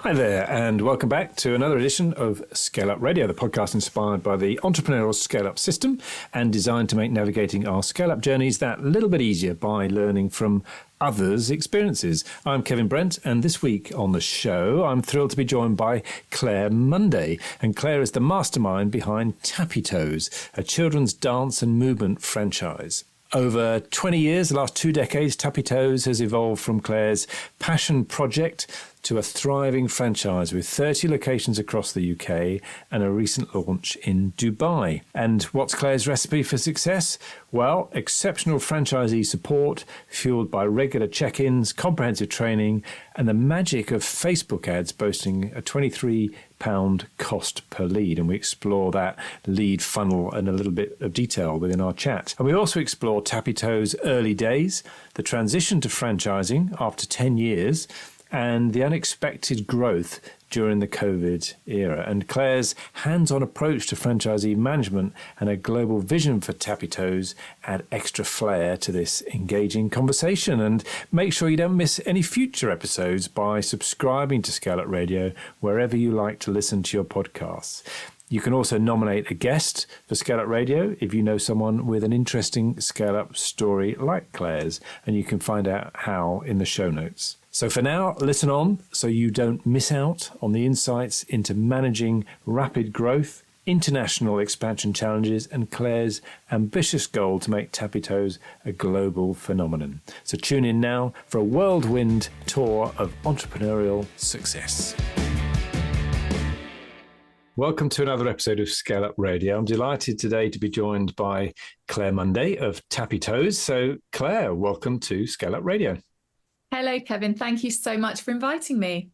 Hi there, and welcome back to another edition of ScaleUp Radio, the podcast inspired by the Entrepreneurial ScaleUp System and designed to make navigating our scale-up journeys that little bit easier by learning from others' experiences. I'm Kevin Brent, and this week on the show, I'm thrilled to be joined by Claire Munday. And Claire is the mastermind behind Tappy Toes, a children's dance and movement franchise. Over 20 years, the last 2 decades, Tappy Toes has evolved from Claire's passion project to a thriving franchise with 30 locations across the UK and a recent launch in Dubai. And what's Claire's recipe for success? Well, exceptional franchisee support fueled by regular check-ins, comprehensive training, and the magic of Facebook ads boasting a £23 cost per lead. And we explore that lead funnel in a little bit of detail within our chat. And we also explore Tappy Toes' early days, the transition to franchising after 10 years, and the unexpected growth during the COVID era. And Claire's hands-on approach to franchisee management and a global vision for Tappy Toes add extra flair to this engaging conversation. And make sure you don't miss any future episodes by subscribing to ScaleUp Radio wherever you like to listen to your podcasts. You can also nominate a guest for ScaleUp Radio if you know someone with an interesting scale-up story like Claire's, and you can find out how in the show notes. So for now, listen on so you don't miss out on the insights into managing rapid growth, international expansion challenges, and Claire's ambitious goal to make Tappy Toes a global phenomenon. So tune in now for a whirlwind tour of entrepreneurial success. Welcome to another episode of ScaleUp Radio. I'm delighted today to be joined by Claire Munday of Tappy Toes. So Claire, welcome to ScaleUp Radio. Hello, Kevin. Thank you so much for inviting me.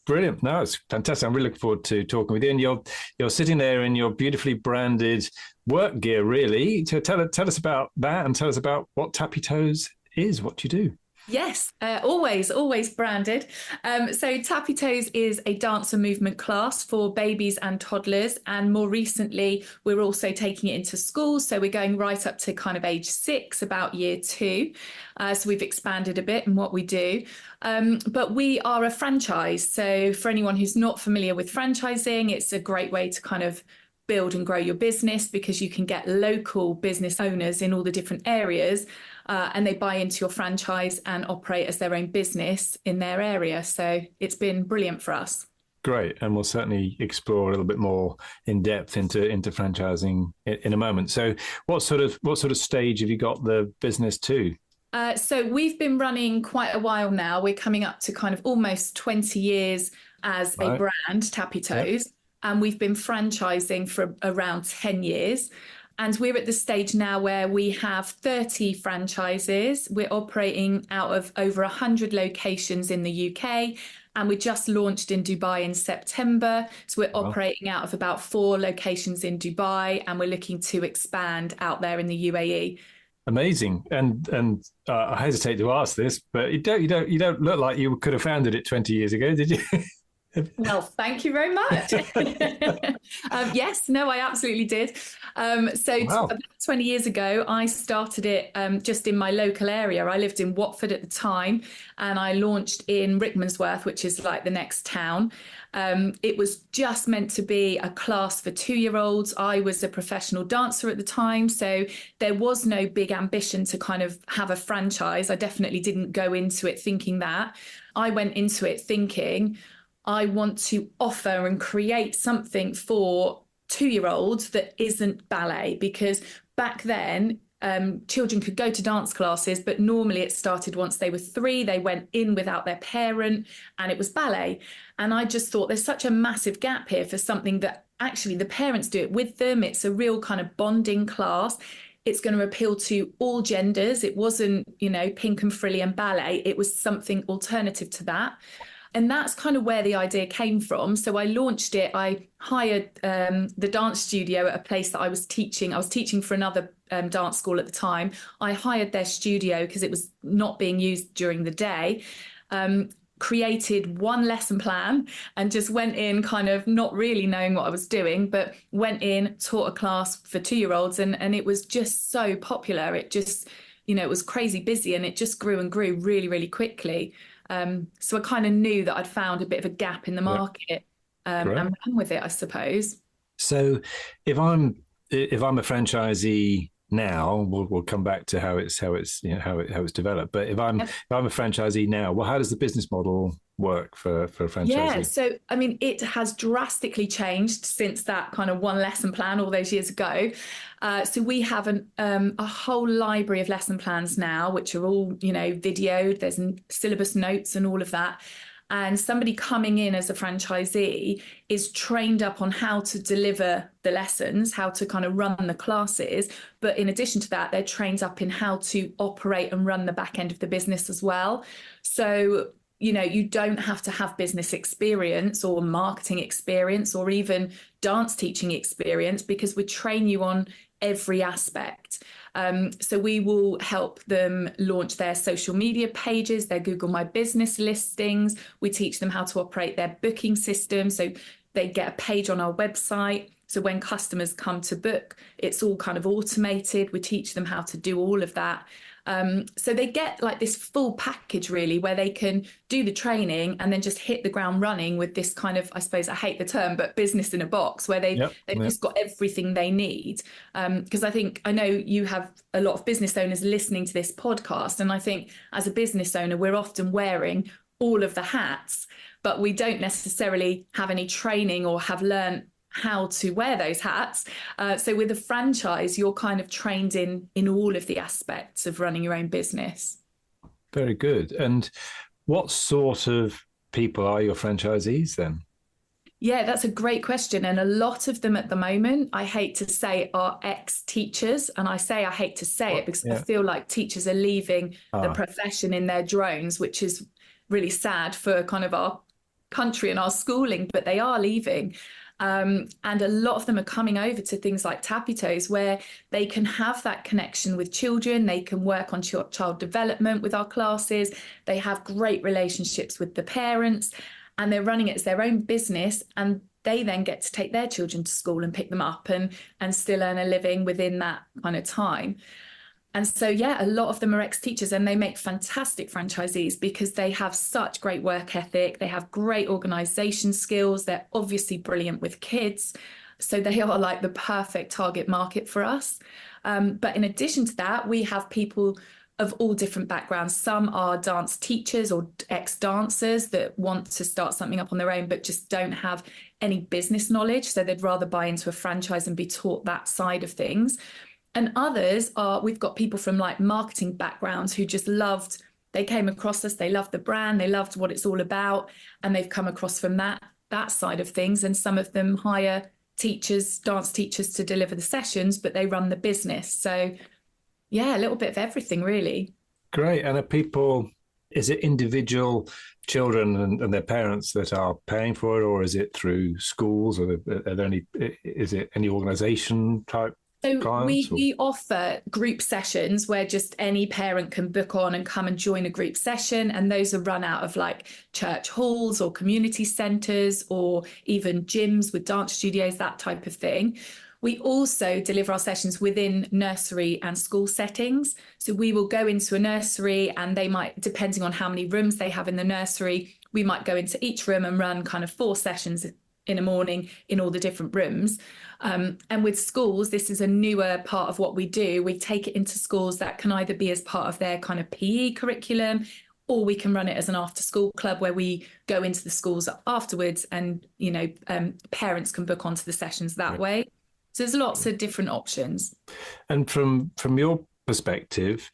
Brilliant. No, it's fantastic. I'm really looking forward to talking with you. And you're sitting there in your beautifully branded work gear, really. So tell us about that and tell us about what Tappy Toes is, what you do. Yes, always branded. So Tappy Toes is a dance and movement class for babies and toddlers. And more recently, we're also taking it into schools. So we're going right up to kind of age 6, about year 2. So we've expanded a bit in what we do. But we are a franchise. So for anyone who's not familiar with franchising, it's a great way to kind of build and grow your business because you can get local business owners in all the different areas and they buy into your franchise and operate as their own business in their area. So it's been brilliant for us. Great. And we'll certainly explore a little bit more in depth into franchising in a moment. So what sort of stage have you got the business to? So we've been running quite a while now. We're coming up to kind of almost 20 years as a brand, Tappy Toes. Yep. And we've been franchising for around 10 years. And we're at the stage now where we have 30 franchises. We're operating out of over 100 locations in the UK. And we just launched in Dubai in September. So we're operating out of about 4 locations in Dubai. And we're looking to expand out there in the UAE. Amazing. And I hesitate to ask this, but you don't look like you could have founded it 20 years ago, did you? Well, thank you very much. Yes, no, I absolutely did. About 20 years ago, I started it just in my local area. I lived in Watford at the time, and I launched in Rickmansworth, which is like the next town. It was just meant to be a class for 2-year-olds. I was a professional dancer at the time, so there was no big ambition to kind of have a franchise. I definitely didn't go into it thinking that. I went into it thinking, I want to offer and create something for 2-year-olds that isn't ballet, because back then children could go to dance classes, but normally it started once they were 3, they went in without their parent and it was ballet. And I just thought there's such a massive gap here for something that actually the parents do it with them. It's a real kind of bonding class. It's going to appeal to all genders. It wasn't, pink and frilly and ballet. It was something alternative to that. And that's kind of where the idea came from. So I launched it. I hired the dance studio at a place that I was teaching. I was teaching for another dance school at the time. I hired their studio because it was not being used during the day. Created one lesson plan and just went in kind of not really knowing what I was doing, but went in, taught a class for 2-year-olds and it was just so popular. It just, it was crazy busy and it just grew and grew really, really quickly. So I kind of knew that I'd found a bit of a gap in the market, and ran with it, I suppose. So if I'm a franchisee now, we'll come back to how it's how it's developed. But if I'm a franchisee now, well, how does the business model work for a franchisee? Yeah, so I mean, it has drastically changed since that kind of one lesson plan all those years ago. So we have a whole library of lesson plans now, which are all, videoed. There's syllabus notes and all of that. And somebody coming in as a franchisee is trained up on how to deliver the lessons, how to kind of run the classes. But in addition to that, they're trained up in how to operate and run the back end of the business as well. So, you don't have to have business experience or marketing experience or even dance teaching experience, because we train you on every aspect. So we will help them launch their social media pages, their Google My Business listings. We teach them how to operate their booking system. So they get a page on our website. So when customers come to book, it's all kind of automated. We teach them how to do all of that. So they get like this full package, really, where they can do the training and then just hit the ground running with this kind of, I suppose, I hate the term, but business in a box, where they've just got everything they need. Because I know you have a lot of business owners listening to this podcast. And I think as a business owner, we're often wearing all of the hats, but we don't necessarily have any training or have learned how to wear those hats. So with a franchise, you're kind of trained in all of the aspects of running your own business. Very good. And what sort of people are your franchisees then? Yeah, that's a great question. And a lot of them at the moment, I hate to say, are ex-teachers. And I say I hate to say it because I feel like teachers are leaving the profession in their drones, which is really sad for kind of our country and our schooling, but they are leaving. And a lot of them are coming over to things like Tappy Toes, where they can have that connection with children. They can work on child development with our classes. They have great relationships with the parents, and they're running it as their own business. And they then get to take their children to school and pick them up and still earn a living within that kind of time. And so, a lot of them are ex-teachers, and they make fantastic franchisees because they have such great work ethic. They have great organisation skills. They're obviously brilliant with kids. So they are like the perfect target market for us. But in addition to that, we have people of all different backgrounds. Some are dance teachers or ex-dancers that want to start something up on their own, but just don't have any business knowledge. So they'd rather buy into a franchise and be taught that side of things. And others we've got people from like marketing backgrounds who just they came across us, they loved the brand, they loved what it's all about, and they've come across from that side of things. And some of them hire dance teachers to deliver the sessions, but they run the business. So a little bit of everything, really. Great. And is it individual children and their parents that are paying for it, or is it through schools, or is it any organisation type? So we offer group sessions where just any parent can book on and come and join a group session. And those are run out of like church halls or community centres or even gyms with dance studios, that type of thing. We also deliver our sessions within nursery and school settings. So we will go into a nursery, and they might, depending on how many rooms they have in the nursery, we might go into each room and run kind of 4 sessions in a morning in all the different rooms. And with schools, this is a newer part of what we do. We take it into schools that can either be as part of their kind of PE curriculum, or we can run it as an after school club where we go into the schools afterwards, and parents can book onto the sessions that way. So there's lots of different options. And from your perspective,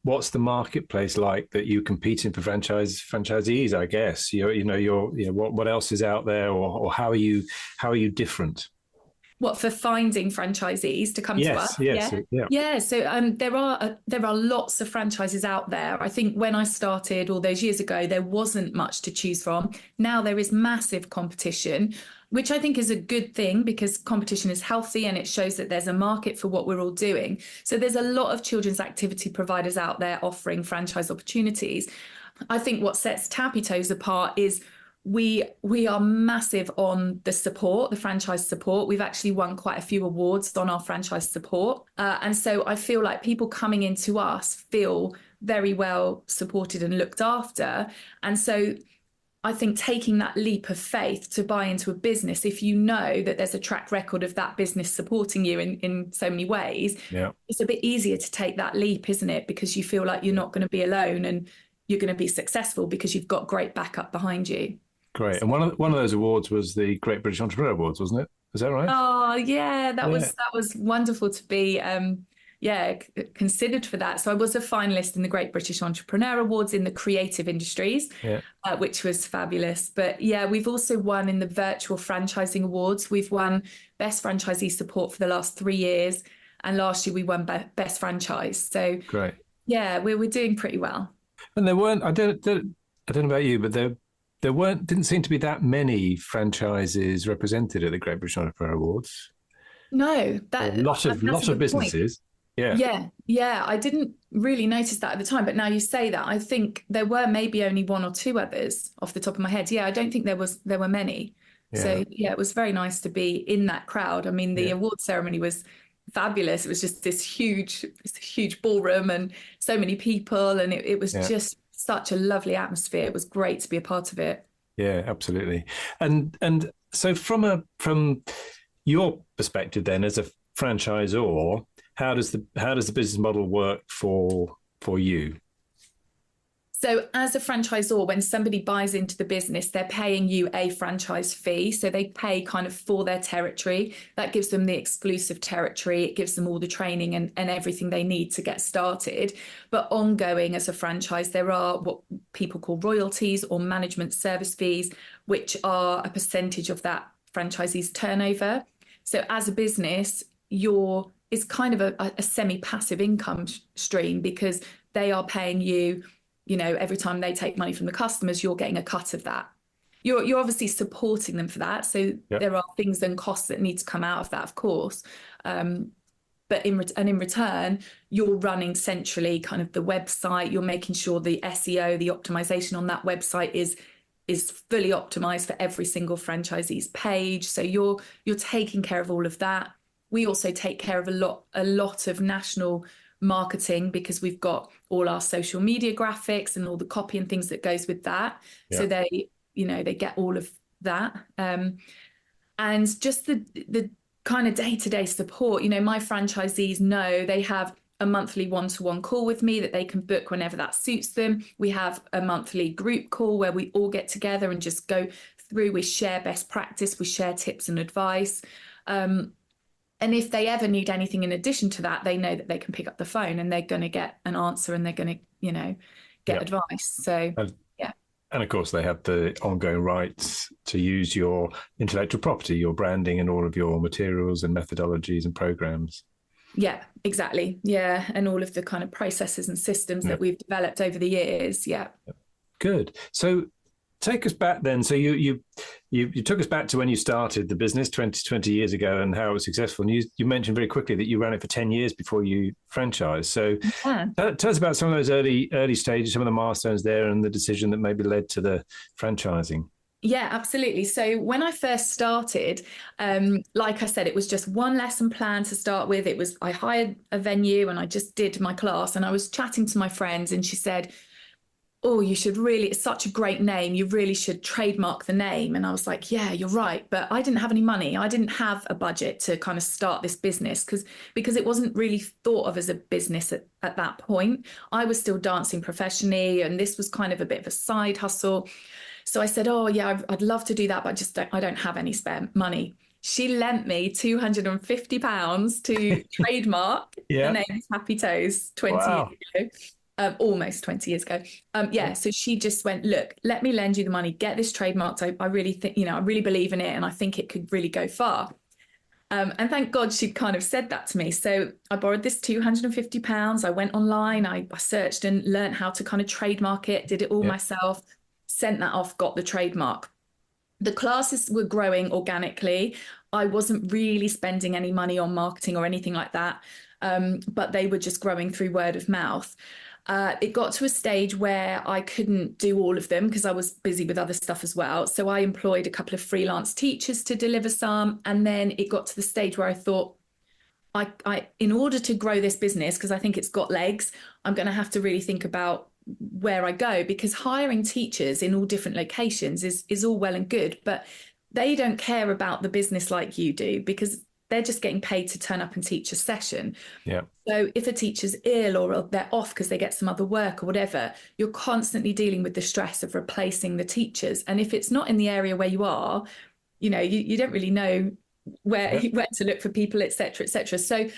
what's the marketplace like that you compete in for franchisees? I guess what else is out there, or how are you different? What, for finding franchisees to come to us? Yeah. So there are lots of franchises out there. I think when I started all those years ago, there wasn't much to choose from. Now there is massive competition, which I think is a good thing because competition is healthy and it shows that there's a market for what we're all doing. So there's a lot of children's activity providers out there offering franchise opportunities. I think what sets Tappy Toes apart is we are massive on the support, the franchise support. We've actually won quite a few awards on our franchise support. And so I feel like people coming into us feel very well supported and looked after. And so I think taking that leap of faith to buy into a business, if you know that there's a track record of that business supporting you in so many ways, it's a bit easier to take that leap, isn't it? Because you feel like you're not going to be alone and you're going to be successful because you've got great backup behind you. Great. And one of those awards was the Great British Entrepreneur Awards, wasn't it? Is that right? Oh, yeah, that was wonderful to be considered for that. So I was a finalist in the Great British Entrepreneur Awards in the creative industries, which was fabulous. But yeah, we've also won in the virtual franchising awards. We've won Best Franchisee Support for the last 3 years. And last year we won Best Franchise. So great. Yeah, we're doing pretty well. And there weren't, I don't know about you, but there didn't seem to be that many franchises represented at the Great British Entrepreneur Awards. No, a lot of businesses. Point. Yeah. I didn't really notice that at the time, but now you say that, I think there were maybe only 1 or 2 others off the top of my head. Yeah, I don't think there were many. Yeah. So yeah, it was very nice to be in that crowd. I mean, the award ceremony was fabulous. It was just this huge ballroom and so many people, and it was just such a lovely atmosphere. It was great to be a part of it. Yeah, absolutely. And so from your perspective then as a franchisor, how does the business model work for you? So as a franchisor, when somebody buys into the business, they're paying you a franchise fee. So they pay kind of for their territory. That gives them the exclusive territory. It gives them all the training and everything they need to get started. But ongoing as a franchise, there are what people call royalties or management service fees, which are a percentage of that franchisee's turnover. So as a business, it's kind of a semi-passive income stream, because they are paying you, every time they take money from the customers, you're getting a cut of that. You're obviously supporting them for that. So there are things and costs that need to come out of that, of course. But in return, you're running centrally kind of the website. You're making sure the SEO, the optimization on that website is fully optimized for every single franchisee's page. So you're taking care of all of that. We also take care of a lot of national marketing, because we've got all our social media graphics and all the copy and things that goes with that. So they get all of that. And just the kind of day-to-day support, my franchisees know they have a monthly one-to-one call with me that they can book whenever that suits them. We have a monthly group call where we all get together and just go through, we share best practice, we share tips and advice. And if they ever need anything in addition to that, they know that they can pick up the phone and they're going to get an answer and they're going to, get advice. So, And of course, they have the ongoing rights to use your intellectual property, your branding, and all of your materials and methodologies and programs. Yeah, exactly. Yeah. And all of the kind of processes and systems that we've developed over the years. Yeah. Good. So take us back then. So you took us back to when you started the business 20 years ago and how it was successful. And you mentioned very quickly that you ran it for 10 years before you franchised. So tell us about some of those early stages, some of the milestones there, and the decision that maybe led to the franchising. Yeah, absolutely. So when I first started, like I said, it was just one lesson plan to start with. I hired a venue and I just did my class, and I was chatting to my friends and she said, oh, it's such a great name. You really should trademark the name. And I was like, yeah, you're right. But I didn't have any money. I didn't have a budget to kind of start this business because it wasn't really thought of as a business at that point. I was still dancing professionally, and this was kind of a bit of a side hustle. So I said, oh yeah, I'd love to do that, but I don't have any spare money. She lent me £250 to trademark the name Tappy Toes 20 years ago. Almost 20 years ago. So she just went, look, let me lend you the money, get this trademarked. I really think, I really believe in it, and I think it could really go far. And thank God she'd kind of said that to me. So I borrowed this £250. I went online, I searched and learned how to kind of trademark it, did it all myself, sent that off, got the trademark. The classes were growing organically. I wasn't really spending any money on marketing or anything like that, but they were just growing through word of mouth. It got to a stage where I couldn't do all of them because I was busy with other stuff as well. So I employed a couple of freelance teachers to deliver some. And then it got to the stage where I thought, in order to grow this business, because I think it's got legs, I'm going to have to really think about where I go, because hiring teachers in all different locations is all well and good, but they don't care about the business like you do, because they're just getting paid to turn up and teach a session. Yeah. So if a teacher's ill or they're off because they get some other work or whatever, you're constantly dealing with the stress of replacing the teachers. And if it's not in the area where you are, you don't really know where to look for people, et cetera, et cetera. So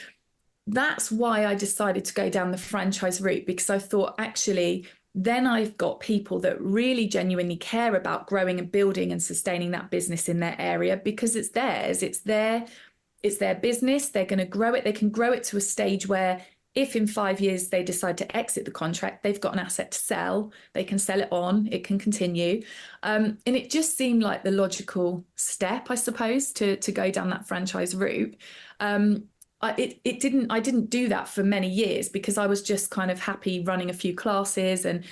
that's why I decided to go down the franchise route, because I thought, actually, then I've got people that really genuinely care about growing and building and sustaining that business in their area, because it's theirs, it's their business. They're going to grow it. They can grow it to a stage where if in 5 years they decide to exit the contract, they've got an asset to sell. They can sell it on. It can continue. And it just seemed like the logical step, I suppose, to go down that franchise route. I didn't do that for many years, because I was just kind of happy running a few classes. And,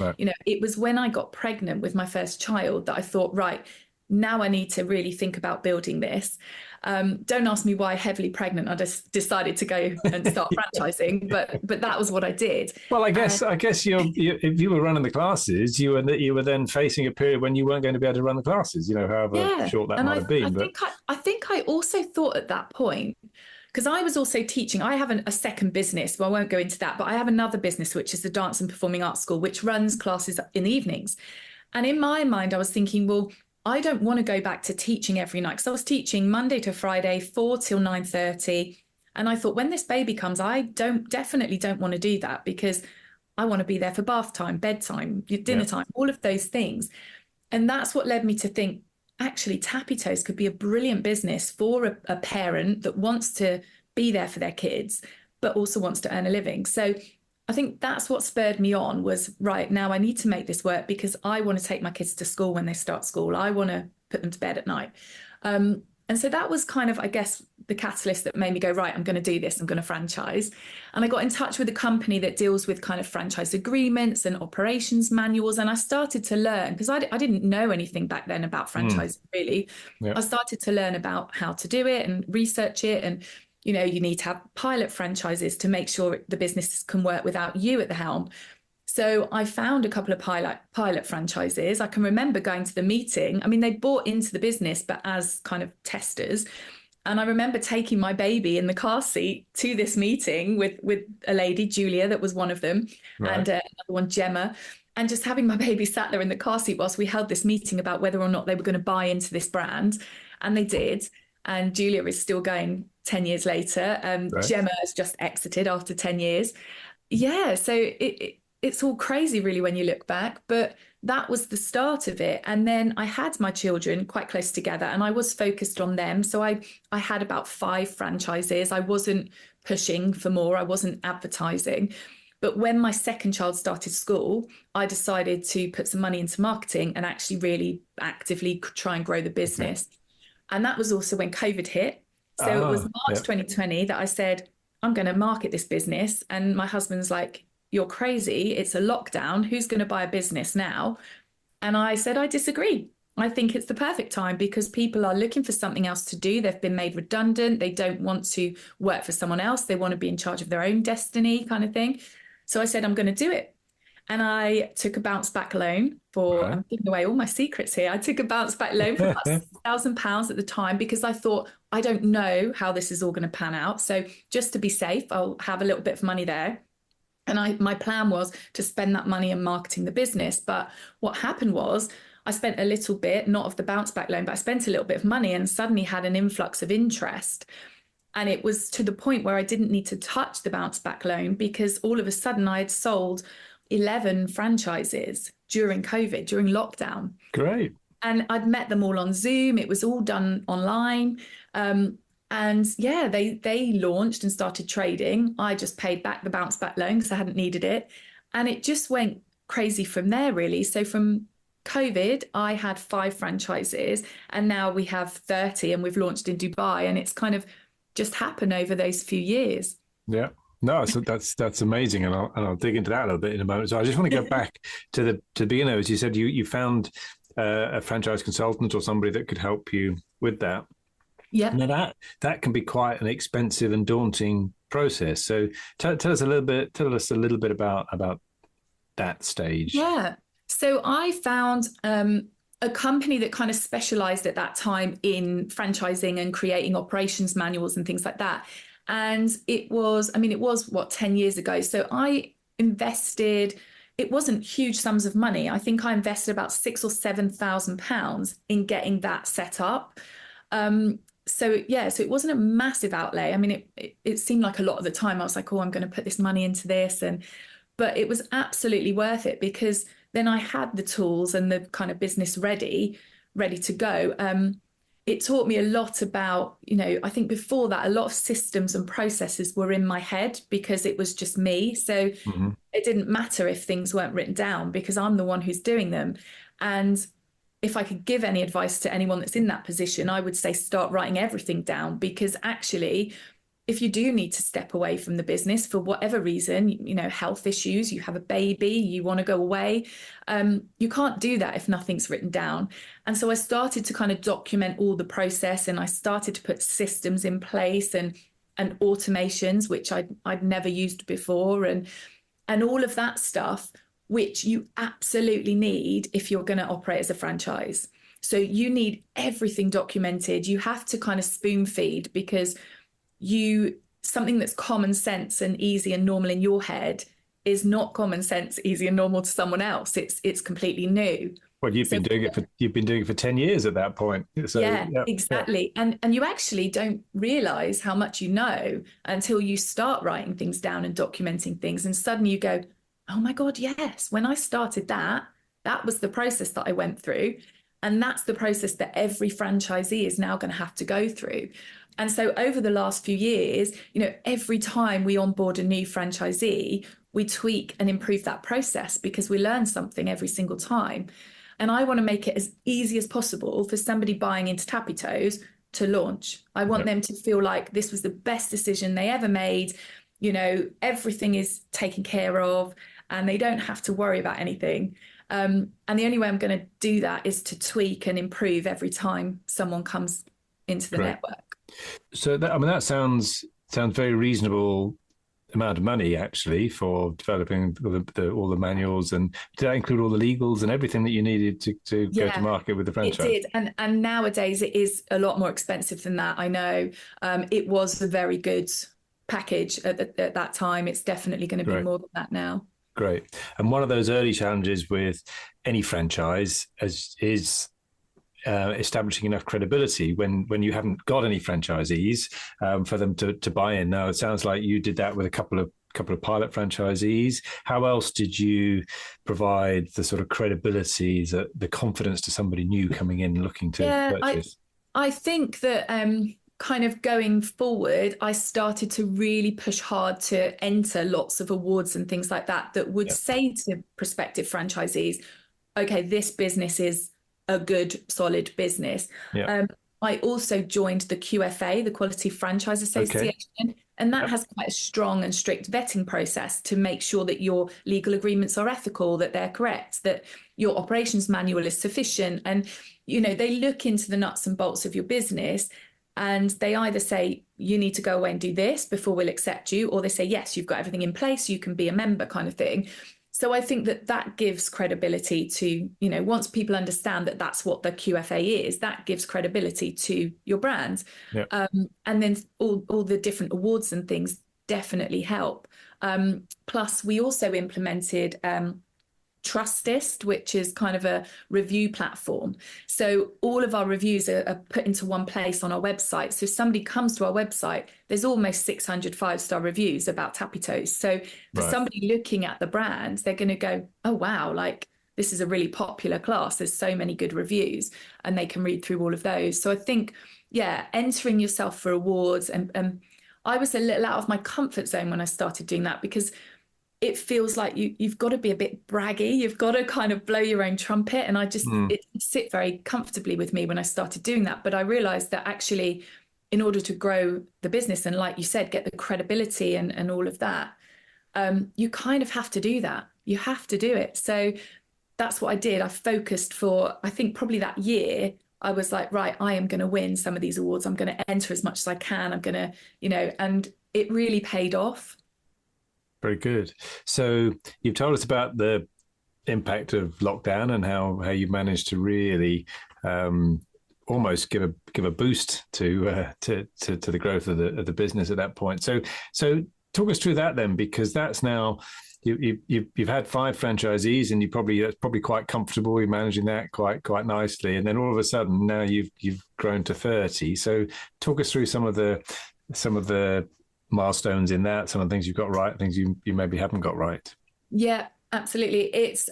it was when I got pregnant with my first child that I thought, right, now I need to really think about building this. Don't ask me why heavily pregnant I just decided to go and start franchising, but that was what I did. Well, I guess if you were running the classes, you were then facing a period when you weren't going to be able to run the classes, however short that might have been. I think I also thought at that point, because I was also teaching. I have a second business, but I won't go into that. But I have another business, which is the Dance and Performing Arts School, which runs classes in the evenings. And in my mind, I was thinking, well, I don't want to go back to teaching every night, because I was teaching Monday to Friday, 4 till 9:30. And I thought, when this baby comes, I definitely don't want to do that, because I want to be there for bath time, bedtime, dinner time, all of those things. And that's what led me to think, actually, Tappy Toes could be a brilliant business for a parent that wants to be there for their kids, but also wants to earn a living. So I think that's what spurred me on, was, right, now I need to make this work, because I want to take my kids to school when they start school. I want to put them to bed at night. And so that was kind of, I guess, the catalyst that made me go, right, I'm going to do this. I'm going to franchise. And I got in touch with a company that deals with kind of franchise agreements and operations manuals. And I started to learn, because I didn't know anything back then about franchising, really. I started to learn about how to do it and research it. And, you need to have pilot franchises to make sure the business can work without you at the helm. So I found a couple of pilot franchises. I can remember going to the meeting. I mean, they bought into the business, but as kind of testers. And I remember taking my baby in the car seat to this meeting with a lady, Julia, that was one of them, and another one, Gemma, and just having my baby sat there in the car seat whilst we held this meeting about whether or not they were going to buy into this brand. And they did. And Julia is still going 10 years later. Gemma has just exited after 10 years. Yeah, so it's all crazy, really, when you look back. But that was the start of it. And then I had my children quite close together, and I was focused on them. So I had about 5 franchises. I wasn't pushing for more. I wasn't advertising. But when my second child started school, I decided to put some money into marketing and actually really actively try and grow the business. And that was also when COVID hit. So it was March 2020 that I said, I'm going to market this business. And my husband's like, you're crazy. It's a lockdown. Who's going to buy a business now? And I said, I disagree. I think it's the perfect time, because people are looking for something else to do. They've been made redundant. They don't want to work for someone else. They want to be in charge of their own destiny, kind of thing. So I said, I'm going to do it. And I took a bounce back loan for, I'm giving away all my secrets here. I took a bounce back loan for about £6,000 at the time, because I thought, I don't know how this is all going to pan out. So just to be safe, I'll have a little bit of money there. And my plan was to spend that money on marketing the business. But what happened was, I spent a little bit, not of the bounce back loan, but I spent a little bit of money and suddenly had an influx of interest. And it was to the point where I didn't need to touch the bounce back loan, because all of a sudden I had sold 11 franchises during COVID, during lockdown. Great. And I'd met them all on Zoom. It was all done online. And yeah, they launched and started trading. I just paid back the bounce back loan because I hadn't needed it. And it just went crazy from there, really. So from COVID, I had 5 franchises, and now we have 30, and we've launched in Dubai, and it's kind of just happened over those few years. Yeah. No, so that's amazing, and I'll dig into that a little bit in a moment. So I just want to go back to the beginner. As you said, you found a franchise consultant or somebody that could help you with that. Yeah. Now that can be quite an expensive and daunting process. So tell us a little bit about that stage. Yeah. So I found a company that kind of specialized at that time in franchising and creating operations manuals and things like that. And it was what, 10 years ago. So I invested, it wasn't huge sums of money. I think I invested about £6,000 or £7,000 in getting that set up. So it wasn't a massive outlay. I mean, it seemed like a lot of the time. I was like, oh, I'm going to put this money into this. But it was absolutely worth it, because then I had the tools and the kind of business ready to go. It taught me a lot about, I think before that, a lot of systems and processes were in my head because it was just me. So it didn't matter if things weren't written down, because I'm the one who's doing them. And if I could give any advice to anyone that's in that position, I would say start writing everything down, because actually, if you do need to step away from the business for whatever reason, health issues, you have a baby, you want to go away, you can't do that if nothing's written down. And so I started to kind of document all the process, and I started to put systems in place and automations, which I'd never used before, and all of that stuff, which you absolutely need if you're going to operate as a franchise. So you need everything documented. You have to kind of spoon feed, because something that's common sense and easy and normal in your head is not common sense, easy and normal to someone else. It's completely new. Well, you've been doing it for 10 years at that point. So, yeah, exactly. Yeah. And you actually don't realize how much you know until you start writing things down and documenting things. And suddenly you go, oh my God, yes. When I started that was the process that I went through. And that's the process that every franchisee is now going to have to go through. And so over the last few years, every time we onboard a new franchisee, we tweak and improve that process, because we learn something every single time. And I want to make it as easy as possible for somebody buying into Tappy Toes to launch. I want them to feel like this was the best decision they ever made. Everything is taken care of and they don't have to worry about anything. And the only way I'm going to do that is to tweak and improve every time someone comes into the network. So that sounds very reasonable amount of money, actually, for developing all the manuals. And did that include all the legals and everything that you needed to go to market with the franchise? It did. And nowadays it is a lot more expensive than that. I know it was a very good package at that time. It's definitely going to be more than that now. Great. And one of those early challenges with any franchise is establishing enough credibility when you haven't got any franchisees for them to buy in. Now, it sounds like you did that with a couple of pilot franchisees. How else did you provide the sort of credibility, the confidence to somebody new coming in looking to purchase? I think that kind of going forward, I started to really push hard to enter lots of awards and things like that would say to prospective franchisees, okay, this business is a good, solid business. Yeah. I also joined the QFA, the Quality Franchise Association, and that has quite a strong and strict vetting process to make sure that your legal agreements are ethical, that they're correct, that your operations manual is sufficient. And, they look into the nuts and bolts of your business, and they either say, you need to go away and do this before we'll accept you, or they say, yes, you've got everything in place, you can be a member, kind of thing. So I think that gives credibility to, once people understand that that's what the QFA is, that gives credibility to your brand. Yep. And then all the different awards and things definitely help. Plus, we also implemented Trustist, which is kind of a review platform. So all of our reviews are put into one place on our website. So if somebody comes to our website, there's almost 600 5-star reviews about Tappy Toes. So for somebody looking at the brand, they're going to go, oh, wow, like this is a really popular class. There's so many good reviews, and they can read through all of those. So I think, entering yourself for awards. And I was a little out of my comfort zone when I started doing that, because it feels like you've got to be a bit braggy. You've got to kind of blow your own trumpet. And I just, it sit very comfortably with me when I started doing that. But I realized that actually, in order to grow the business and, like you said, get the credibility and all of that, you kind of have to do that. You have to do it. So that's what I did. I focused for, I think probably that year, I was like, right, I am going to win some of these awards. I'm going to enter as much as I can. I'm going to, and it really paid off. Very good. So you've told us about the impact of lockdown and how you managed to really almost give a boost to the growth of the business at that point. So talk us through that then, because that's now you've had 5 franchisees, and that's probably quite comfortable. You're managing that quite nicely, and then all of a sudden now you've grown to 30. So talk us through some of the milestones in that, some of the things you've got right, things you maybe haven't got right. Yeah, absolutely. It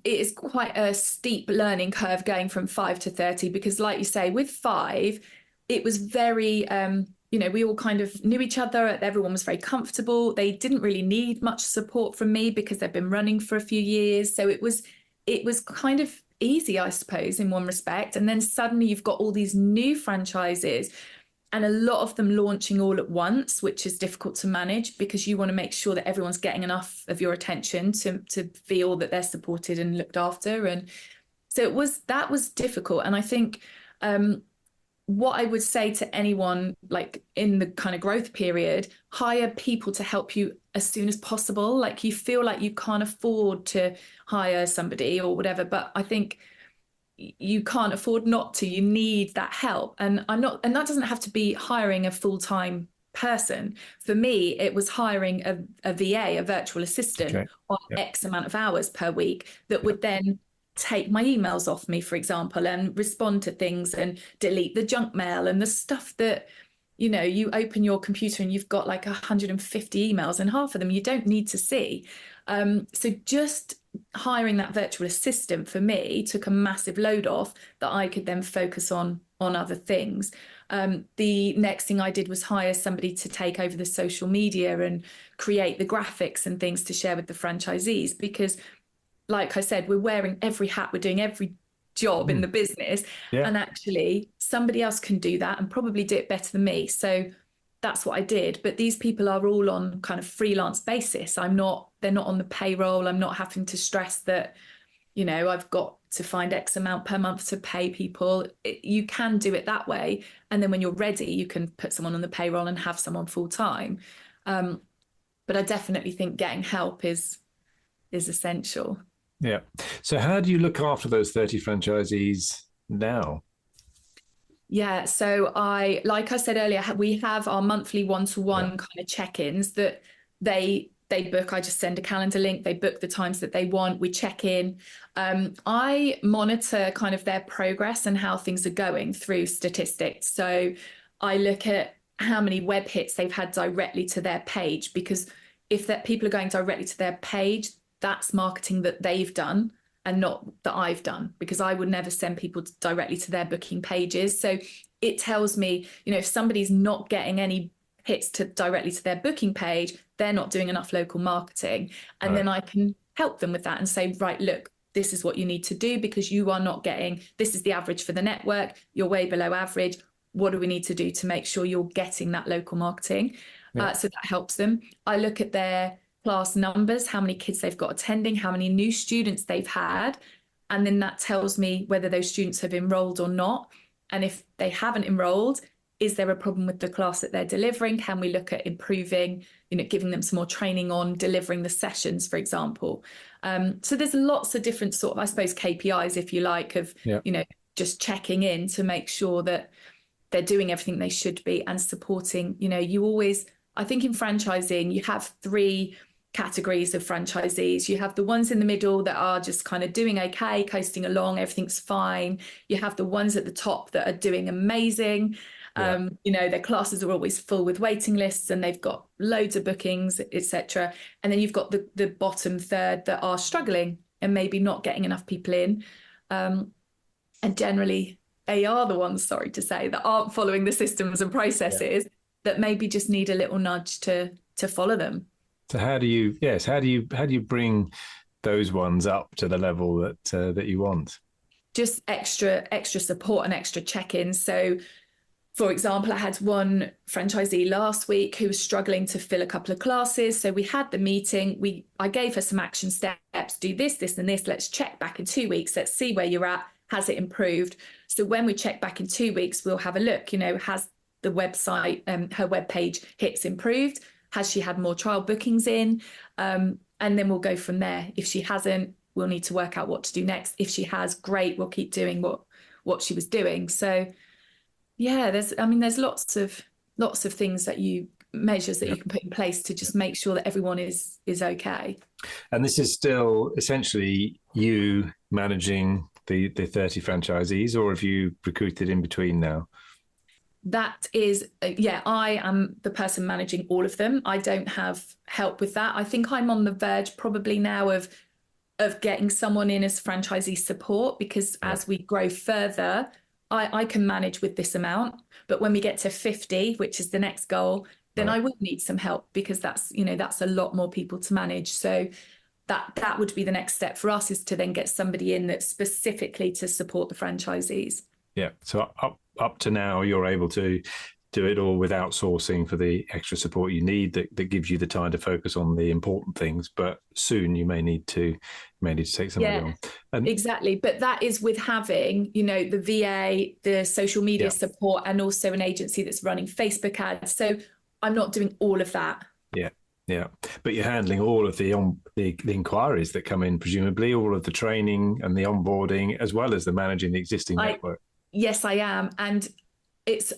is quite a steep learning curve going from 5 to 30, because like you say, with 5, it was very, we all kind of knew each other. Everyone was very comfortable. They didn't really need much support from me because they've been running for a few years. So it was kind of easy, I suppose, in one respect. And then suddenly you've got all these new franchises, and a lot of them launching all at once, which is difficult to manage because you want to make sure that everyone's getting enough of your attention to feel that they're supported and looked after. And so that was difficult. And I think what I would say to anyone like in the kind of growth period, hire people to help you as soon as possible. Like you feel like you can't afford to hire somebody or whatever, but I think you can't afford not to. You need that help. And that doesn't have to be hiring a full-time person. For me, it was hiring a VA, a virtual assistant, on X amount of hours per week that would then take my emails off me, for example, and respond to things and delete the junk mail and the stuff that, you open your computer and you've got like 150 emails and half of them you don't need to see. So just hiring that virtual assistant for me took a massive load off that I could then focus on other things. The next thing I did was hire somebody to take over the social media and create the graphics and things to share with the franchisees, because like I said, we're wearing every hat, we're doing every job in the business, and actually somebody else can do that and probably do it better than me. So that's what I did. But these people are all on kind of freelance basis. They're not on the payroll. I'm not having to stress that, I've got to find X amount per month to pay people. You can do it that way. And then when you're ready, you can put someone on the payroll and have someone full time. But I definitely think getting help is essential. Yeah. So how do you look after those 30 franchisees now? Yeah. So like I said earlier, we have our monthly one-to-one kind of check-ins that they book. I just send a calendar link. They book the times that they want. We check in. I monitor kind of their progress and how things are going through statistics. So I look at how many web hits they've had directly to their page, because if that people are going directly to their page, that's marketing that they've done and not that I've done, because I would never send people directly to their booking pages. So it tells me, if somebody's not getting any hits directly to their booking page, they're not doing enough local marketing. And then I can help them with that and say, right, look, this is what you need to do because you are not getting, this is the average for the network, you're way below average. What do we need to do to make sure you're getting that local marketing? So that helps them. I look at their class numbers, how many kids they've got attending, how many new students they've had. And then that tells me whether those students have enrolled or not. And if they haven't enrolled, is there a problem with the class that they're delivering? Can we look at improving, giving them some more training on delivering the sessions, for example? So there's lots of different sort of, I suppose, KPIs, if you like, of, just checking in to make sure that they're doing everything they should be and supporting. You always, I think in franchising, you have 3 categories of franchisees. You have the ones in the middle that are just kind of doing okay, coasting along, everything's fine. You have the ones at the top that are doing amazing. Their classes are always full with waiting lists and they've got loads of bookings, etc. And then you've got the bottom third that are struggling and maybe not getting enough people in. And generally they are the ones, sorry to say, that aren't following the systems and processes that maybe just need a little nudge to follow them. So how do you bring those ones up to the level that you want? Just extra support and extra check-ins. So, for example, I had one franchisee last week who was struggling to fill a couple of classes. So we had the meeting. I gave her some action steps. Do this, this, and this. Let's check back in 2 weeks. Let's see where you're at. Has it improved? So when we check back in 2 weeks, we'll have a look. the website, her webpage hits improved? Has she had more trial bookings in? And then we'll go from there. If she hasn't, we'll need to work out what to do next. If she has, great, we'll keep doing what she was doing. So yeah, there's lots of things measures that you can put in place to just make sure that everyone is okay. And this is still essentially you managing the 30 franchisees, or have you recruited in between now? That is, I am the person managing all of them. I don't have help with that. I think I'm on the verge probably now of getting someone in as franchisee support, because as we grow further, I can manage with this amount. But when we get to 50, which is the next goal, then I will need some help, because that's a lot more people to manage. So that would be the next step for us, is to then get somebody in that's specifically to support the franchisees. Yeah. So up to now, you're able to do it all with outsourcing for the extra support you need that gives you the time to focus on the important things. But soon you may need to take somebody on. Exactly. But that is with having, the VA, the social media support, and also an agency that's running Facebook ads. So I'm not doing all of that. Yeah. But you're handling all of the inquiries that come in, presumably, all of the training and the onboarding, as well as the managing the existing network. Yes, I am. And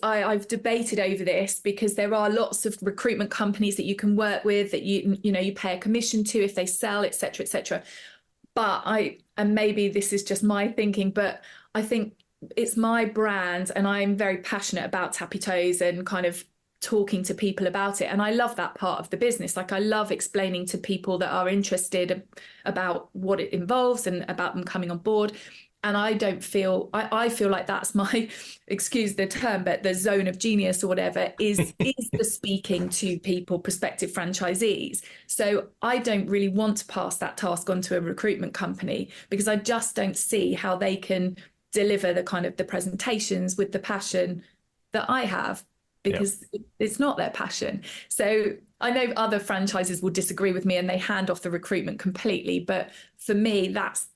I've debated over this, because there are lots of recruitment companies that you can work with, that you pay a commission to if they sell, et cetera, et cetera. But and maybe this is just my thinking, but I think it's my brand, and I'm very passionate about Tappy Toes and kind of talking to people about it. And I love that part of the business. Like, I love explaining to people that are interested about what it involves and about them coming on board. And I feel like that's my, excuse the term, but the zone of genius or whatever is the speaking to people, prospective franchisees. So I don't really want to pass that task on to a recruitment company, because I just don't see how they can deliver the kind of the presentations with the passion that I have, because it's not their passion. So I know other franchises will disagree with me and they hand off the recruitment completely. But for me, that's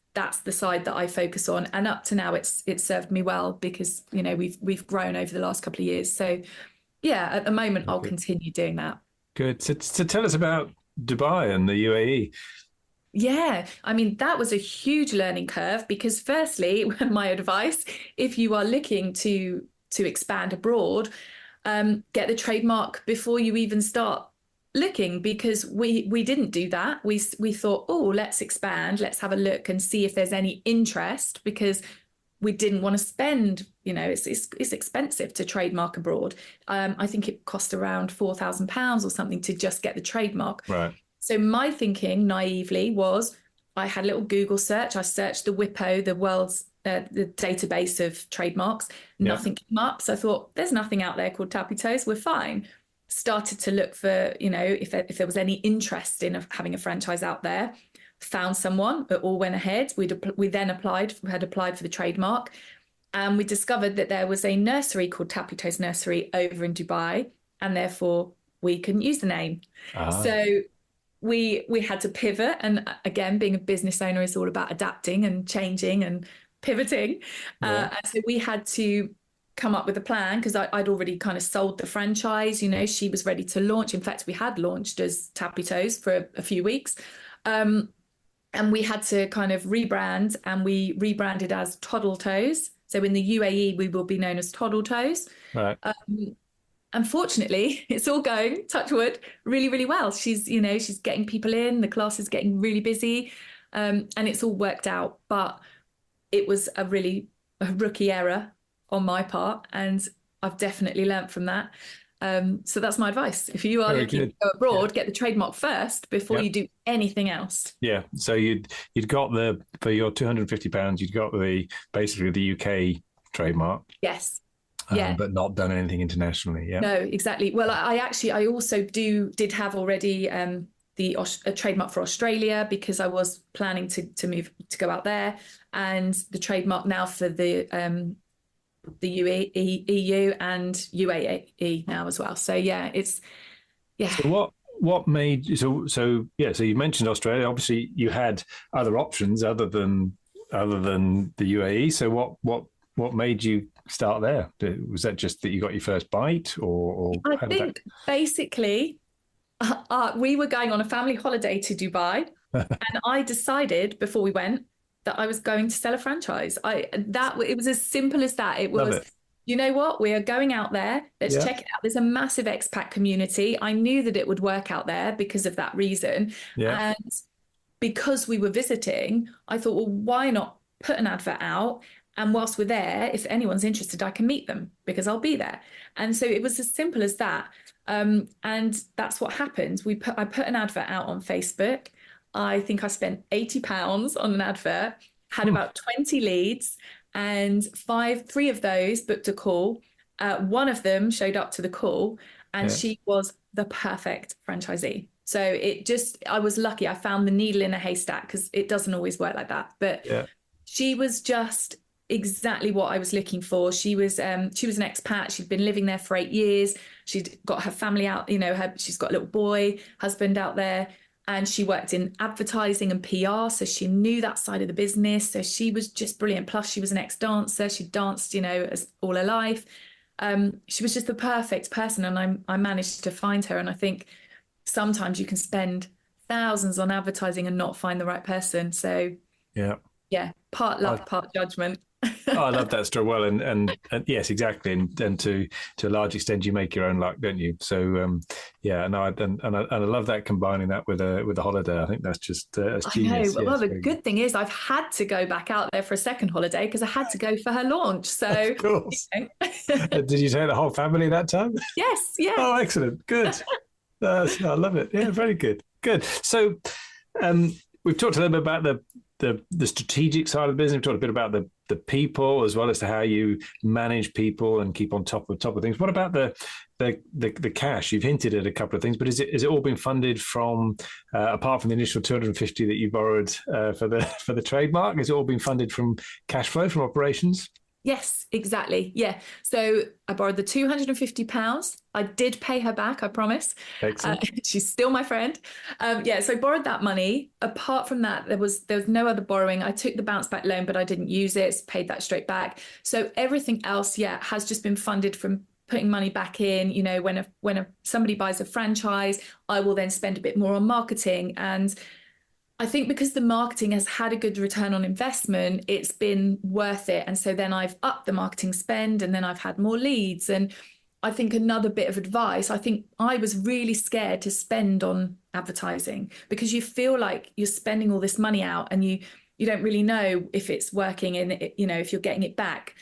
the side that I focus on. And up to now, it's served me well, because, we've grown over the last couple of years. So yeah, at the moment, I'll continue doing that. Good. So tell us about Dubai and the UAE. Yeah, that was a huge learning curve, because firstly, my advice, if you are looking to expand abroad, get the trademark before you even start looking, because we didn't do that. We thought, let's expand, let's have a look and see if there's any interest, because we didn't want to spend, it's expensive to trademark abroad. I think it cost around £4,000 or something to just get the trademark. Right. So my thinking naively was, I had a little Google search. I searched the WIPO, the world's the database of trademarks. Nothing came up. So I thought, there's nothing out there called Tappy Toes. We're fine. Started to look for, if there was any interest in having a franchise out there. Found someone. It all went ahead. We then applied for the trademark, and we discovered that there was a nursery called Tappy Toes Nursery over in Dubai, and therefore we couldn't use the name. So we had to pivot. And again, being a business owner is all about adapting and changing and pivoting. And so we had to come up with a plan, because I'd already kind of sold the franchise. She was ready to launch. In fact, we had launched as Tappy Toes for a few weeks. And we had to kind of rebrand, and we rebranded as Toddle Toes. So in the UAE, we will be known as Toddle Toes. Right. Unfortunately, it's all going, touch wood, really, really well. She's getting people in, the class is getting really busy, and it's all worked out. But it was a rookie error on my part, and I've definitely learnt from that. So that's my advice. If you are looking to go abroad, get the trademark first before you do anything else. Yeah. So you'd got for your £250, you'd got basically the UK trademark. Yes. But not done anything internationally. Yeah. No, exactly. Well, I also did have already a trademark for Australia, because I was planning to move to go out there, and the trademark now for the EU and UAE now as well. So So what made so you mentioned Australia. Obviously, you had other options other than the UAE. So what what made you start there? Was that just that you got your first bite, or I think basically we were going on a family holiday to Dubai, and I decided before we went that I was going to sell a franchise. It was as simple as that. It was, you know what, we are going out there. Let's check it out. There's a massive expat community. I knew that it would work out there because of that reason. Yeah. And because we were visiting, I thought, well, why not put an advert out? And whilst we're there, if anyone's interested, I can meet them because I'll be there. And so it was as simple as that. And that's what happened. I put an advert out on Facebook. I think I spent £80 on an advert, had about 20 leads, and three of those booked a call. One of them showed up to the call, and she was the perfect franchisee. So I was lucky. I found the needle in a haystack, because it doesn't always work like that. But she was just exactly what I was looking for. She was an expat. She'd been living there for 8 years. She'd got her family out, she's got a little boy, husband out there, and she worked in advertising and PR. So she knew that side of the business. So she was just brilliant. Plus she was an ex-dancer. She danced, as all her life. She was just the perfect person. And I managed to find her. And I think sometimes you can spend thousands on advertising and not find the right person. So part luck, part judgment. I love that story. Well, and yes, exactly. And to a large extent, you make your own luck, don't you? So I love that, combining that with a holiday. I think that's just that's genius. I know. Well, the good thing is I've had to go back out there for a second holiday because I had to go for her launch. So of course. Did you take the whole family that time? Yes. Yeah. Oh, excellent. Good. I love it. Yeah, very good. Good. So we've talked a little bit about the strategic side of the business. We've talked a bit about the people, as well as to how you manage people and keep on top of things. What about the cash? You've hinted at a couple of things, but is it all been funded from apart from the initial 250 that you borrowed for the trademark? Has it all been funded from cash flow from operations? Yes, exactly. Yeah. So I borrowed the £250. I did pay her back, I promise. Excellent. She's still my friend. So I borrowed that money. Apart from that, there was no other borrowing. I took the bounce back loan, but I didn't use it. Paid that straight back. So everything else, has just been funded from putting money back in. When somebody buys a franchise, I will then spend a bit more on marketing. And I think because the marketing has had a good return on investment, it's been worth it. And so then I've upped the marketing spend, and then I've had more leads. And I think another bit of advice, I think I was really scared to spend on advertising because you feel like you're spending all this money out and you don't really know if it's working and, if you're getting it back.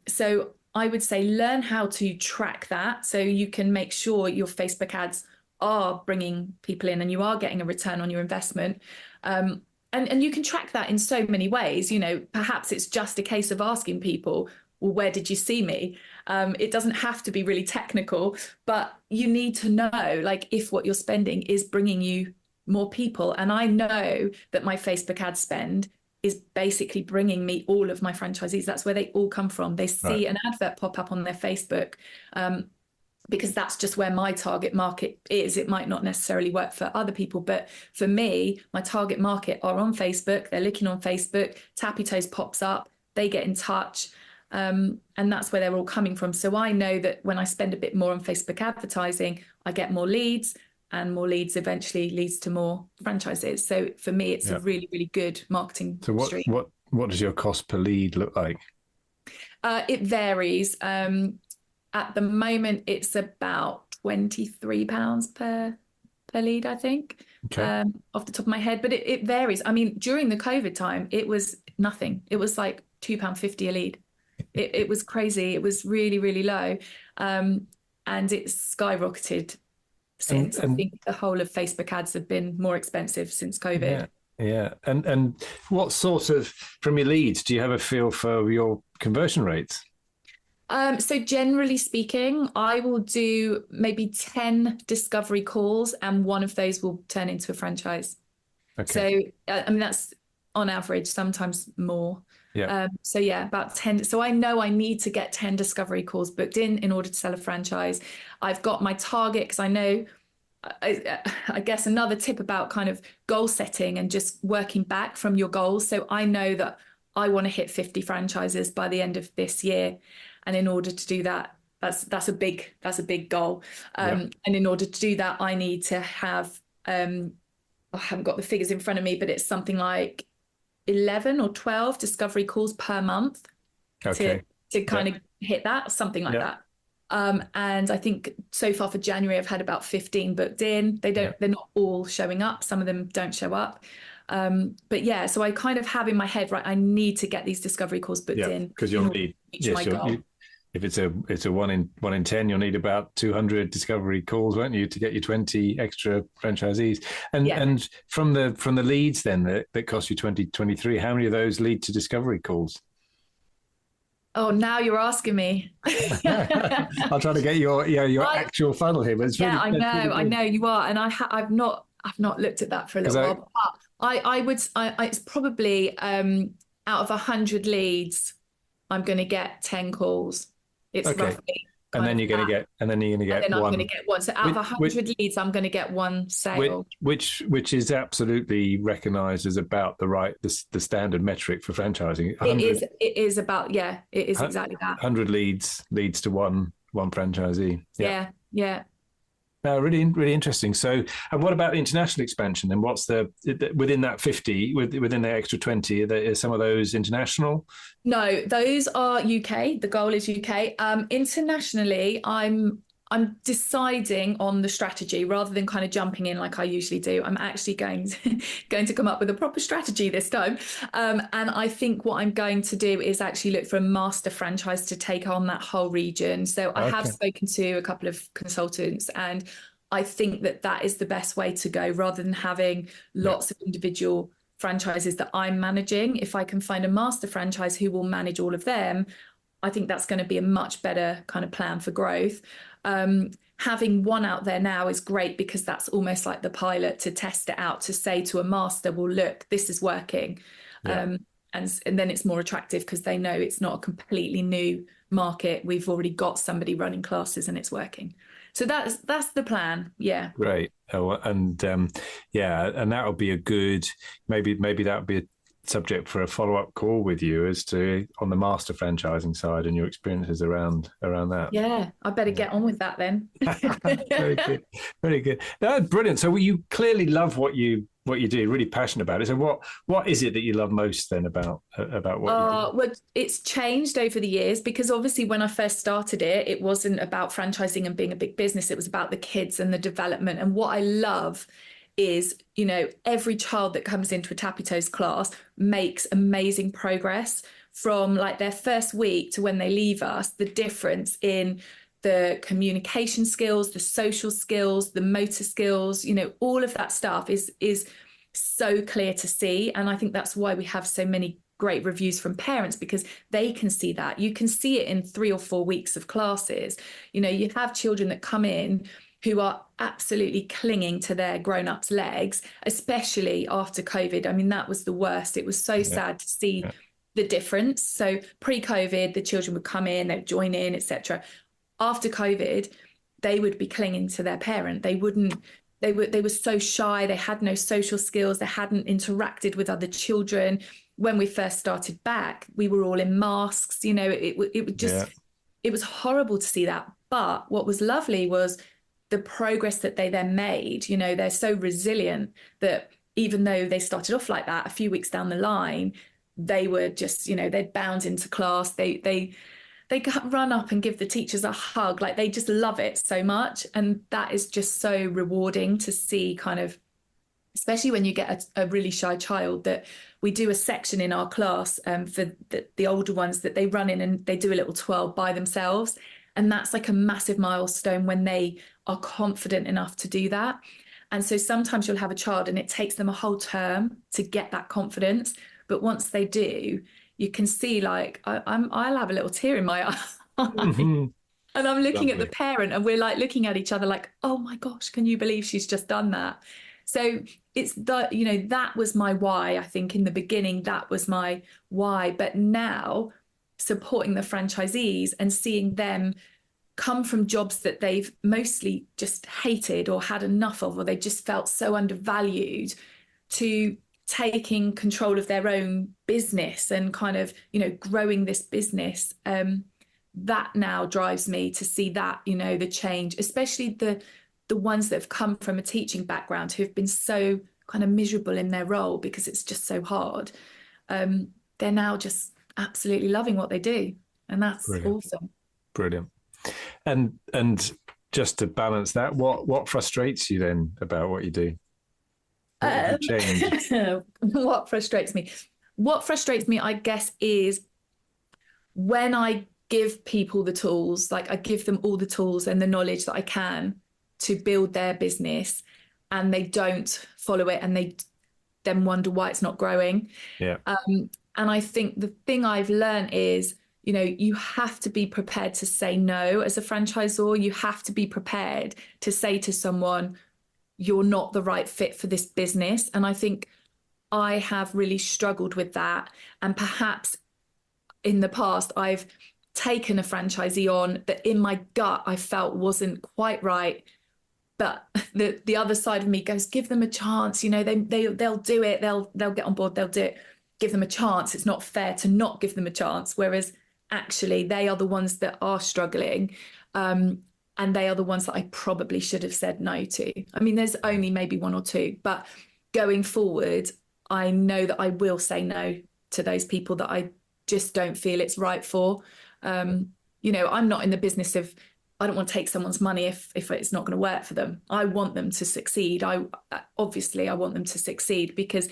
So I would say learn how to track that so you can make sure your Facebook ads are bringing people in and you are getting a return on your investment. And you can track that in so many ways. Perhaps it's just a case of asking people, well, where did you see me? It doesn't have to be really technical, but you need to know, if what you're spending is bringing you more people. And I know that my Facebook ad spend is basically bringing me all of my franchisees. That's where they all come from. They see an advert pop up on their Facebook, because that's just where my target market is. It might not necessarily work for other people, but for me, my target market are on Facebook. They're looking on Facebook. Tappy Toes pops up. They get in touch. And that's where they're all coming from. So I know that when I spend a bit more on Facebook advertising, I get more leads, and more leads eventually leads to more franchises. So for me, it's a really, really good marketing stream. What does your cost per lead look like? It varies. At the moment, it's about £23 per lead, I think, off the top of my head. But it varies. I mean, during the COVID time, it was nothing. It was like £2.50 a lead. It was crazy. It was really, really low. And it's skyrocketed since. I think the whole of Facebook ads have been more expensive since COVID. Yeah. And what sort of, from your leads, do you have a feel for your conversion rates? So generally speaking, I will do maybe 10 discovery calls and one of those will turn into a franchise. Okay. So, that's on average, sometimes more. Yeah. About 10. So I know I need to get 10 discovery calls booked in order to sell a franchise. I've got my target because I know, I guess another tip about kind of goal setting and just working back from your goals. So I know that I want to hit 50 franchises by the end of this year. And in order to do that, that's a big goal. And in order to do that, I need to have, I haven't got the figures in front of me, but it's something like 11 or 12 discovery calls per month to kind of hit that, something like that. And I think so far for January, I've had about 15 booked in. They're not all showing up. Some of them don't show up. But yeah, so I kind of have in my head, right, I need to get these discovery calls booked in. Because you'll need, if it's a 1 in 10, you'll need about 200 discovery calls, won't you, to get your 20 extra franchisees? And from the leads then that cost you 23, how many of those lead to discovery calls? Oh, now you're asking me. I'll try to get your actual funnel here. But it's really, I know you are, and I've not looked at that for a little while. But it's probably out of 100 leads, I'm going to get 10 calls. It's roughly. And then you're going to get one. I'm going to get one. So out of 100 leads, I'm going to get one sale. Which is absolutely recognised as about the standard metric for franchising. It is about, it is exactly that. 100 leads to one franchisee. Yeah. No, really, really interesting. So, and what about the international expansion? Then what's within that 50, within the extra 20, are some of those international? No, those are UK. The goal is UK. Internationally, I'm deciding on the strategy rather than kind of jumping in like I usually do. I'm actually going to come up with a proper strategy this time. And I think what I'm going to do is actually look for a master franchise to take on that whole region. So I have spoken to a couple of consultants, and I think that is the best way to go rather than having lots of individual franchises that I'm managing. If I can find a master franchise who will manage all of them, I think that's going to be a much better kind of plan for growth. Having one out there now is great because that's almost like the pilot to test it out, to say to a master, well, look, this is working. And then it's more attractive because they know it's not a completely new market. We've already got somebody running classes and it's working. So that's the plan. Yeah. Great. Oh, and and that would be a good, maybe that would be a subject for a follow-up call with you as to on the master franchising side and your experiences around that. Yeah, I better get on with that then. Very good. No, brilliant. So you clearly love what you do, really passionate about it. So what is it that you love most then about what you do? Well, it's changed over the years because obviously when I first started it wasn't about franchising and being a big business. It was about the kids and the development. And what I love is, every child that comes into a Tappy Toes class makes amazing progress from like their first week to when they leave us. The difference in the communication skills, the social skills, the motor skills, all of that stuff is so clear to see. And I think that's why we have so many great reviews from parents, because they can see that. You can see it in 3 or 4 weeks of classes. You have children that come in who are absolutely clinging to their grown-ups' legs, especially after COVID. I mean, that was the worst. It was so sad to see the difference. So pre-COVID, the children would come in, they'd join in, etc. After COVID, they would be clinging to their parent. They were so shy. They had no social skills. They hadn't interacted with other children. When we first started back, we were all in masks. It was horrible to see that. But what was lovely was the progress that they then made. They're so resilient that even though they started off like that, a few weeks down the line, they were just, they'd bound into class. They run up and give the teachers a hug. Like they just love it so much. And that is just so rewarding to see, kind of, especially when you get a really shy child. That we do a section in our class for the older ones that they run in and they do a little twirl by themselves. And that's like a massive milestone when they are confident enough to do that. And so sometimes you'll have a child and it takes them a whole term to get that confidence. But once they do, you can see like, I'll have a little tear in my eye. Mm-hmm. And I'm looking at the parent and we're like looking at each other like, oh my gosh, can you believe she's just done that? So it's that was my why. I think in the beginning, that was my why. But now supporting the franchisees and seeing them come from jobs that they've mostly just hated or had enough of, or they just felt so undervalued, to taking control of their own business and kind of, growing this business. That now drives me to see that, the change, especially the ones that have come from a teaching background who have been so kind of miserable in their role because it's just so hard. They're now just absolutely loving what they do. And that's awesome. Brilliant. And just to balance that, what frustrates you then about what you do? What change? What frustrates me? What frustrates me, I guess, is when I give people the tools, like I give them all the tools and the knowledge that I can to build their business, and they don't follow it, and they then wonder why it's not growing. Yeah. And I think the thing I've learned is, you have to be prepared to say no as a franchisor. You have to be prepared to say to someone, you're not the right fit for this business. And I think I have really struggled with that. And perhaps in the past, I've taken a franchisee on that in my gut I felt wasn't quite right. But the other side of me goes, give them a chance. They'll do it. They'll get on board. They'll do it. Give them a chance. It's not fair to not give them a chance. Whereas actually they are the ones that are struggling. And they are the ones that I probably should have said no to. I mean, there's only maybe one or two, but going forward, I know that I will say no to those people that I just don't feel it's right for. I'm not in the business of, I don't want to take someone's money if it's not going to work for them. I want them to succeed. I want them to succeed, because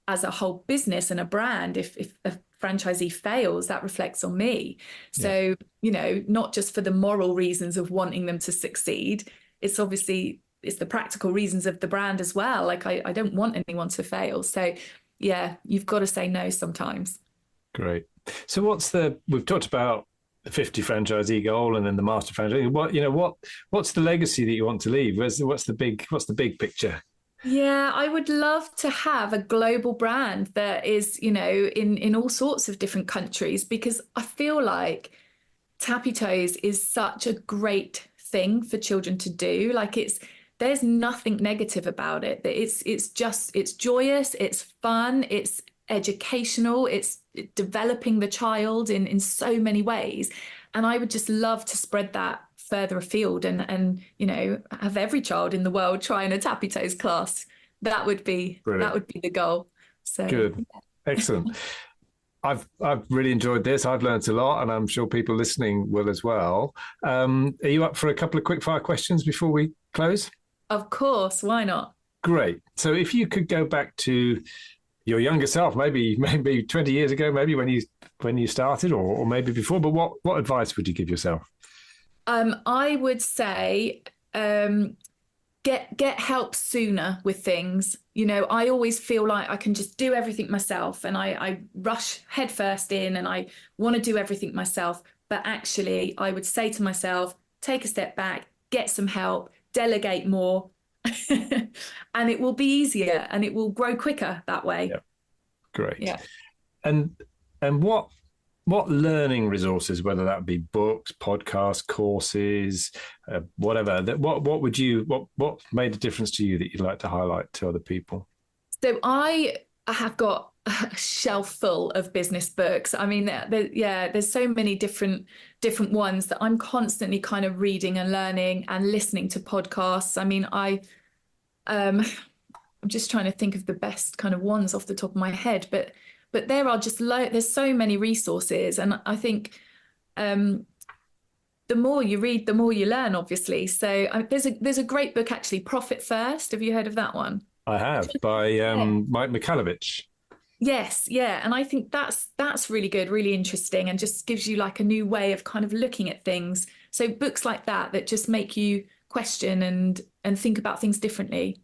as a whole business and a brand, if a franchisee fails, that reflects on me. So, not just for the moral reasons of wanting them to succeed, it's the practical reasons of the brand as well. Like I don't want anyone to fail. So yeah, you've got to say no sometimes. Great. So we've talked about the 50 franchisee goal and then the master franchisee. What's the legacy that you want to leave? What's the big picture? Yeah, I would love to have a global brand that is, in all sorts of different countries, because I feel like Tappy Toes is such a great thing for children to do. Like there's nothing negative about it. It's joyous, it's fun, it's educational, it's developing the child in so many ways. And I would just love to spread that further afield and have every child in the world trying a Tappy Toes class. That would be Brilliant. That would be the goal. So good. Yeah. Excellent. I've really enjoyed this. I've learned a lot, and I'm sure people listening will as well. Are you up for a couple of quick fire questions before we close? Of course, why not? Great. So if you could go back to your younger self, maybe 20 years ago, maybe when you started, or maybe before, but what advice would you give yourself? I would say get help sooner with things. I always feel like I can just do everything myself, and I rush headfirst in and I want to do everything myself. But actually, I would say to myself, take a step back, get some help, delegate more, and it will be easier and it will grow quicker that way. Yeah. Great. Yeah. And what learning resources, whether that be books, podcasts, courses, whatever, what made a difference to you that you'd like to highlight to other people? So I have got a shelf full of business books. I mean, there's so many different ones that I'm constantly kind of reading and learning and listening to podcasts. I mean, I'm just trying to think of the best kind of ones off the top of my head, but there are just there's so many resources, and I think the more you read, the more you learn, obviously. So there's a great book actually, Profit First. Have you heard of that one? I have, by Mike Michalowicz. Yes, yeah, and I think that's really good, really interesting, and just gives you like a new way of kind of looking at things. So books like that just make you question and think about things differently.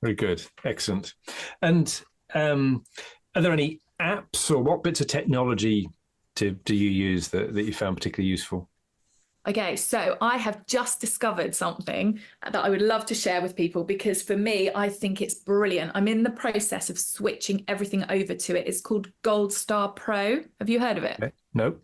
Very good, excellent. And are there any apps or what bits of technology do you use that you found particularly useful? Okay, so I have just discovered something that I would love to share with people, because for me, I think it's brilliant. I'm in the process of switching everything over to it. It's called Gold Star Pro. Have you heard of it? Okay. No.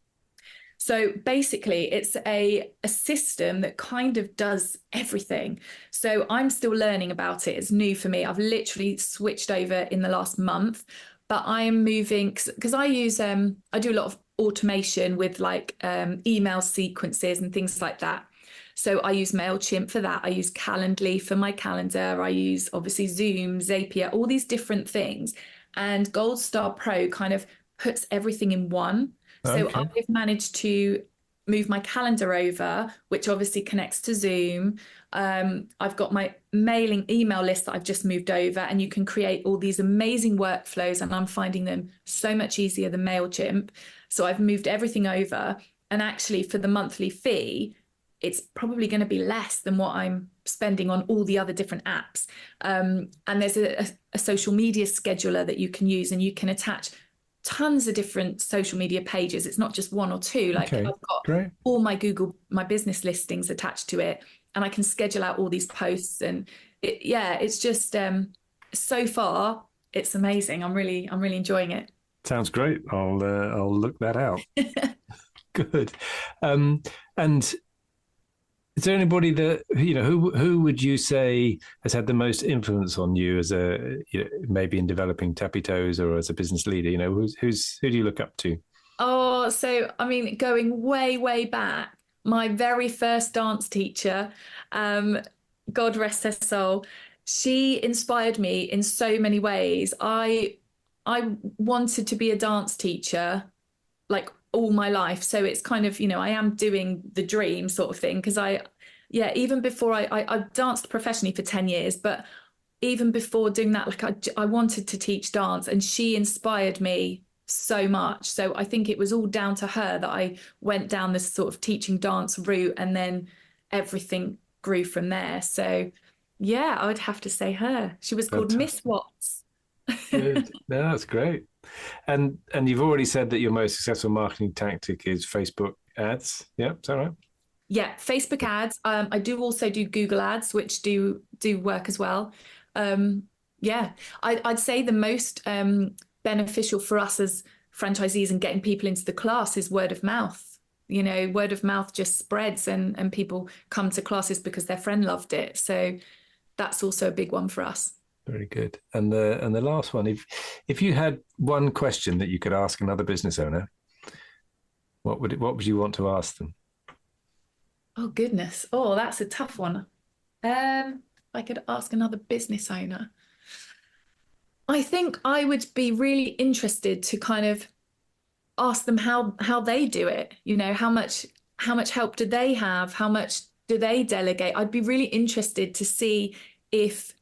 So basically, it's a system that kind of does everything. So I'm still learning about it. It's new for me. I've literally switched over in the last month, but I am moving because I use, I do a lot of automation with like email sequences and things like that. So I use MailChimp for that. I use Calendly for my calendar. I use obviously Zoom, Zapier, all these different things. And Gold Star Pro kind of puts everything in one. So I've managed to move my calendar over, which obviously connects to Zoom. I've got my mailing email list that I've just moved over, and you can create all these amazing workflows, and I'm finding them so much easier than MailChimp. So I've moved everything over, and actually for the monthly fee, it's probably going to be less than what I'm spending on all the other different apps. And there's a social media scheduler that you can use, and you can attach tons of different social media pages. It's not just one or two. Like I've got all my my business listings attached to it, and I can schedule out all these posts. And it's just so far it's amazing. I'm really enjoying it. Sounds great. I'll look that out. Good. And is there anybody that, who would you say has had the most influence on you as maybe in developing Tappy Toes or as a business leader? Who do you look up to? Oh, so, I mean, going way, way back, my very first dance teacher, God rest her soul, she inspired me in so many ways. I wanted to be a dance teacher, like all my life. So it's kind of, I am doing the dream sort of thing. Because even before I danced professionally for 10 years, but even before doing that, like I wanted to teach dance, and she inspired me so much. So I think it was all down to her that I went down this sort of teaching dance route, and then everything grew from there. So yeah, I would have to say her. She was called Miss Watts. Good. No, that's great. And you've already said that your most successful marketing tactic is Facebook ads. Yeah, is that right? Yeah, Facebook ads. I do also do Google ads, which do work as well. I'd say the most beneficial for us as franchisees and getting people into the class is word of mouth. Word of mouth just spreads, and people come to classes because their friend loved it. So that's also a big one for us. Very good. And the last one, if you had one question that you could ask another business owner, what would you want to ask them? Oh goodness. Oh, that's a tough one. I could ask another business owner. I think I would be really interested to kind of ask them how they do it. How much help do they have? How much do they delegate? I'd be really interested to see if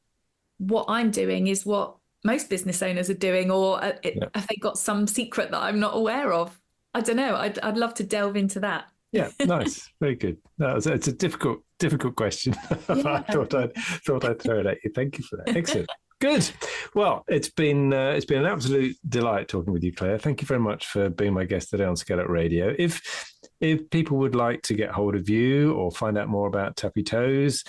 what I'm doing is what most business owners are doing, or have they got some secret that I'm not aware of? I don't know. I'd love to delve into that. Yeah, nice, very good. No, it's a difficult question. Yeah. I thought I'd throw it at you. Thank you for that. Excellent. Good. Well, it's been an absolute delight talking with you, Claire. Thank you very much for being my guest today on ScaleUp Radio. If people would like to get hold of you or find out more about Tappy Toes,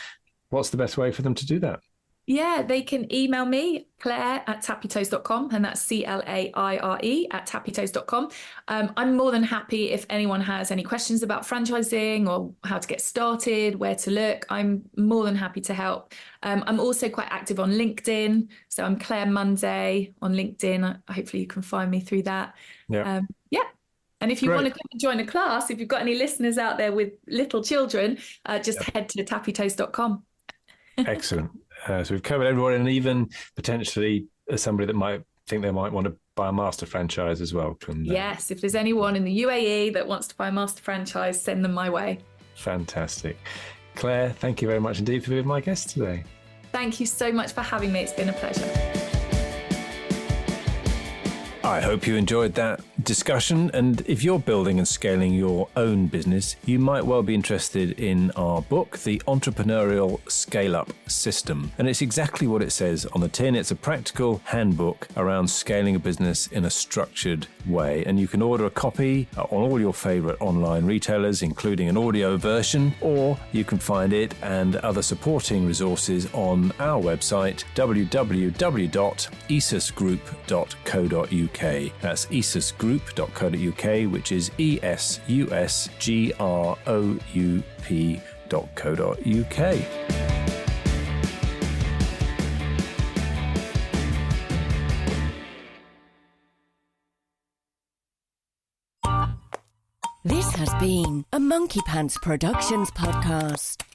what's the best way for them to do that? Yeah, they can email me, Claire at tappytoes.com, and that's CLAIRE at tappytoes.com. I'm more than happy if anyone has any questions about franchising or how to get started, where to look. I'm more than happy to help. I'm also quite active on LinkedIn. So I'm Claire Munday on LinkedIn. Hopefully you can find me through that. Yeah. And if you want to come and join a class, if you've got any listeners out there with little children, just head to tappytoes.com. Excellent. So we've covered everyone, and even potentially somebody that might think they might want to buy a master franchise as well. Yes, if there's anyone in the UAE that wants to buy a master franchise, send them my way. Fantastic. Claire, thank you very much indeed for being my guest today. Thank you so much for having me. It's been a pleasure. I hope you enjoyed that discussion, and if you're building and scaling your own business, you might well be interested in our book, The Entrepreneurial ScaleUp System. And it's exactly what it says on the tin. It's a practical handbook around scaling a business in a structured way. And you can order a copy on all your favorite online retailers, including an audio version, or you can find it and other supporting resources on our website, www.esusgroup.co.uk. That's esusgroup.co.uk, which is esusgroup.co.uk. This has been a Monkey Pants Productions podcast.